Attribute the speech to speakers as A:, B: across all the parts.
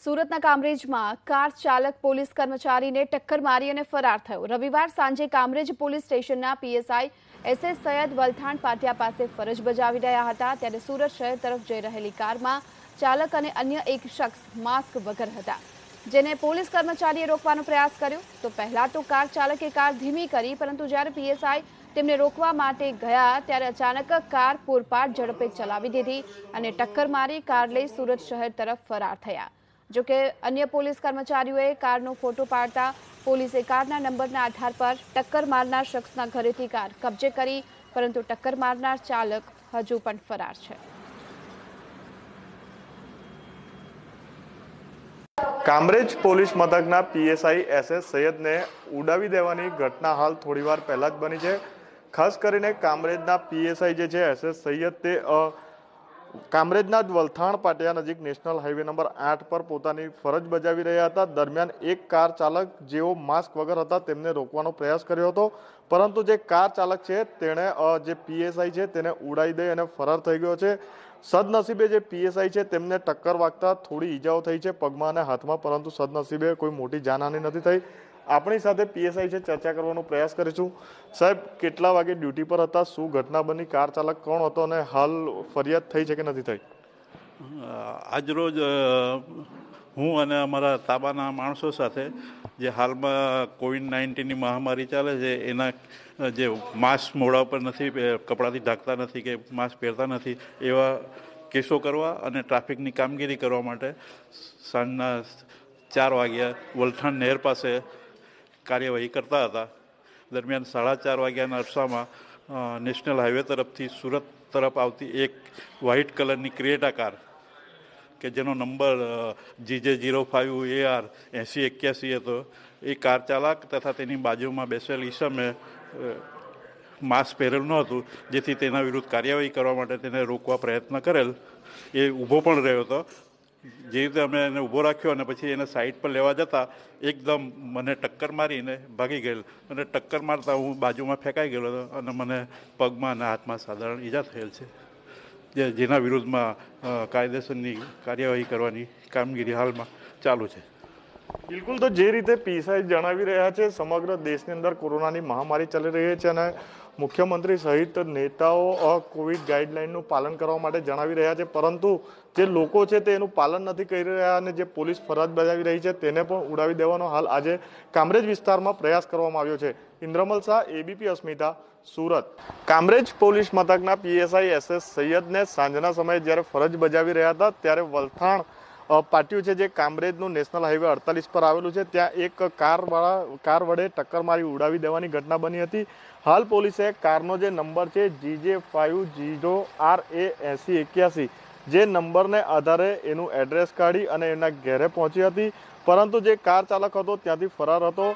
A: સુરતના કામરેજમાં કાર ચાલક પોલીસ કર્મચારીને ટક્કર મારી અને ફરાર થયો। રવિવાર સાંજે કામરેજ પોલીસ સ્ટેશનના પીએસઆઈ એસએસ સૈયદ વલથાણ પાટિયા પાસે ફરજ બજાવી રહ્યા હતા ત્યારે સુરત શહેર તરફ જઈ રહેલી કારમાં ચાલક અને અન્ય એક શખ્સ માસ્ક વગર હતા, જેને પોલીસ કર્મચારીએ રોકવાનો પ્રયાસ કર્યો તો પહેલા તો કાર ચાલકે કાર ધીમી કરી, પરંતુ જ્યારે પીએસઆઈ તેમને રોકવા માટે ગયા ત્યારે અચાનક કાર પૂરપાટ ઝડપે ચલાવી દીધી અને ટક્કર મારી કાર લઈ સુરત શહેર તરફ ફરાર થયા। જો કે અન્ય પોલીસ કર્મચારીઓએ કારનો ફોટો પાડતા પોલીસે કારના નંબરના આધાર પર ટક્કર મારનાર શખ્સના ઘરેથી કાર કબજે કરી, પરંતુ ટક્કર મારનાર ચાલક હજુ પણ ફરાર છે।
B: કામરેજ પોલીસ મથકના પીએસઆઈ એસએસ સૈયદને ઉડાવી દેવાની ઘટના હાલ થોડીવાર પહેલા જ બની છે। ખાસ કરીને કામરેજના પીએસઆઈ જે છે એસએસ સૈયદ તે કામરેજના જ વલથાણ પાટિયા નજીક નેશનલ હાઈવે નંબર 8 પર પોતાની ફરજ બજાવી રહ્યા હતા। દરમિયાન એક કાર ચાલક જેઓ માસ્ક વગર હતા તેમને રોકવાનો પ્રયાસ કર્યો હતો, પરંતુ જે કાર ચાલક છે તેણે જે પીએસઆઈ છે તેને ઉડાવી દઈ અને ફરાર થઈ ગયો છે। સદનસીબે જે પીએસઆઈ છે તેમને ટક્કર વાગતા થોડી ઈજાઓ થઈ છે પગમાં અને હાથમાં, પરંતુ સદનસીબે કોઈ મોટી જાનહાનિ નથી થઈ। આપણી સાથે પીએસઆઈ છે ચર્ચા કરવાનો પ્રયાસ કરીશું। સાહેબ, કેટલા વાગે ડ્યુટી પર હતા, શું ઘટના બની, કાર ચાલક કોણ હતો અને હાલ ફરિયાદ થઈ છે કે નથી થઈ?
C: આજરોજ હું અને અમારા તાબાના માણસો સાથે જે હાલમાં કોવિડ-19ની મહામારી ચાલે છે એના જે માસ્ક મોઢા ઉપર નથી, કપડાથી ઢાંકતા નથી કે માસ્ક પહેરતા નથી એવા કેસો કરવા અને ટ્રાફિકની કામગીરી કરવા માટે સાંજના 4 વાગ્યા વલથાણ નહેર પાસે કાર્યવાહી કરતા હતા। દરમિયાન 4:30 વાગ્યાના અરસામાં નેશનલ હાઈવે તરફથી સુરત તરફ આવતી એક વ્હાઇટ કલરની ક્રિએટા કાર કે જેનો નંબર GJ05AR 8081 હતો, એ કાર ચાલક તથા તેની બાજુમાં બેસેલ ઈસમે માસ્ક પહેરેલ ન હતું, જેથી તેના વિરુદ્ધ કાર્યવાહી કરવા માટે તેને રોકવા પ્રયત્ન કરેલ। એ ઊભો પણ રહ્યો હતો। જે રીતે અમે એને ઊભો રાખ્યો અને પછી એને સાઈડ પર લેવા જતાં એકદમ મને ટક્કર મારીને ભાગી ગયેલ અને ટક્કર મારતા હું બાજુમાં ફેંકાઈ ગયેલો હતો અને મને પગમાં અને હાથમાં સાધારણ ઈજા થયેલ છે, જેના વિરુદ્ધમાં કાયદેસરની કાર્યવાહી કરવાની કામગીરી હાલમાં ચાલુ છે।
B: બિલકુલ, તો જે રીતે પીએસઆઈ જણાવી રહ્યા છે સમગ્ર દેશની અંદર કોરોનાની મહામારી ચાલી રહી છે અને મુખ્યમંત્રી સહિત નેતાઓ કોવિડ ગાઈડલાઈનનું પાલન કરવા માટે જણાવી રહ્યા છે, પરંતુ જે લોકો છે તે એનું પાલન નથી કરી રહ્યા અને જે પોલીસ ફરજ બજાવી રહી છે તેને પણ ઉડાવી દેવાનો હાલ આજે કામરેજ વિસ્તારમાં પ્રયાસ કરવામાં આવ્યો છે। ઇન્દ્રમલ શાહ, એબીપી અસ્મિતા, સુરત। કામરેજ પોલીસ મથકના પીએસઆઈ એસએસ સૈયદને સાંજના સમયે જ્યારે ફરજ બજાવી રહ્યા હતા ત્યારે વલથાણ પાટિયું છે જે કામરેજનું નેશનલ હાઈવે 48 પર આવેલું છે ત્યાં એક કાર વડે ટક્કર મારી ઉડાવી દેવાની ઘટના બની હતી। હાલ પોલીસે કારનો જે નંબર છે GJ50RA 8081 જે નંબરને આધારે એનું એડ્રેસ કાઢી અને એના ઘેરે પહોંચી હતી, પરંતુ જે કાર ચાલક હતો ત્યાંથી ફરાર હતો।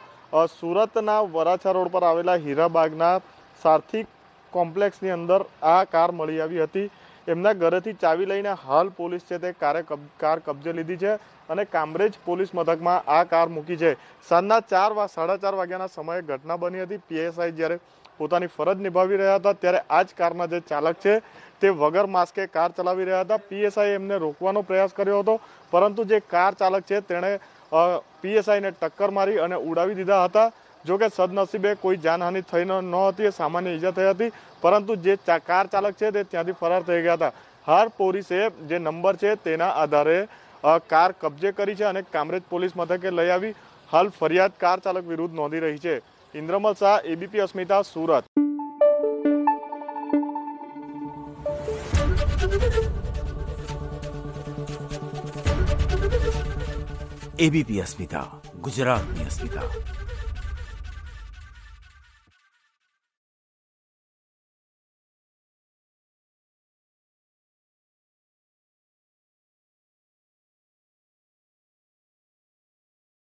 B: સુરતના વરાછા રોડ પર આવેલા હીરાબાગના સારથિ કોમ્પ્લેક્સની અંદર આ કાર મળી આવી હતી। એમના ઘરેથી ચાવી લઈને હાલ પોલીસ છે તે કાર કબજે લીધી છે અને કામરેજ પોલીસ મથકમાં આ કાર મૂકી છે। સાંજના 4:30 વાગ્યાના સમયે ઘટના બની હતી। પીએસઆઈ જ્યારે પોતાની ફરજ નિભાવી રહ્યા હતા ત્યારે આ જ કારના જે ચાલક છે તે વગર માસ્કે કાર ચલાવી રહ્યા હતા। પીએસઆઈ એમને રોકવાનો પ્રયાસ કર્યો હતો, પરંતુ જે કાર ચાલક છે તેણે પીએસઆઈને ટક્કર મારી અને ઉડાવી દીધા હતા। જો કે સદનસીબે કોઈ જાનહાનિ થઈ ન હતી, સામાન્ય ઈજા થઈ હતી, પરંતુ જે કાર ચાલક છે તે ત્યાંથી ફરાર થઈ ગયા હતા। હાલ પોલીસે જે નંબર છે તેના આધારે કાર કબજે કરી છે અને કામરેજ પોલીસ મથકે લઈ આવી હાલ ફરિયાદ કાર ચાલક વિરુદ્ધ નોંધી રહી છે। ઇન્દ્રમલ શાહ, એબીપી અસ્મિતા, સુરત।
D: एबीपी अस्मिता, गुजरातनी अस्मिता।